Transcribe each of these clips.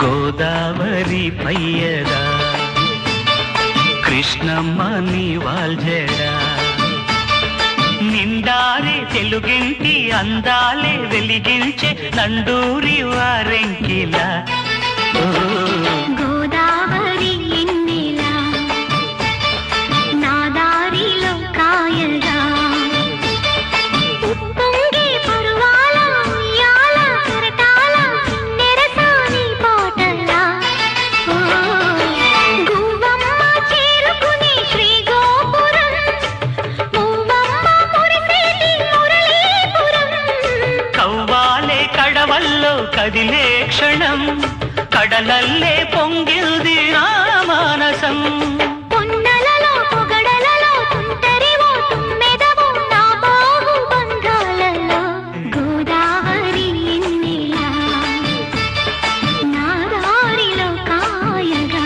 గోదావరి పయ్యదా కృష్ణమ్మ నీ వాల్జడా నిండారే తెలుగింటి అందాలే వెలిగించే నండూరి వారెంకిలా గోదావరి ఎన్నెలా నా దారిలో కాయగా ఉప్పొంగే పరువాల ఉయ్యాల కరటాల నెరసాని పాటలా గువ్వమ్మ చేరుకునే శ్రీగోపురం మువ్వమ్మ మురిసేటి మురళీపురం కవ్వాలే కడవల్లో కదిలే క్షణం కడలల్లే పొంగిల్ది నా మానసం పొన్నలలో పొగడలలో తుంటరివో తుమ్మెదవో నా బాగు బంధాలలో గోదావరి ఎన్నెలా నా దారిలో కాయగా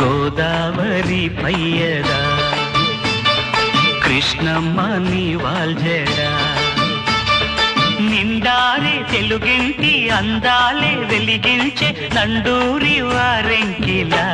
గోదావరి పయ్యదా కృష్ణమ్మ నీ వాల్జడా నిండారే తెలుగింటి అందాలే వెలిగించే నండూరి వారెంకిలా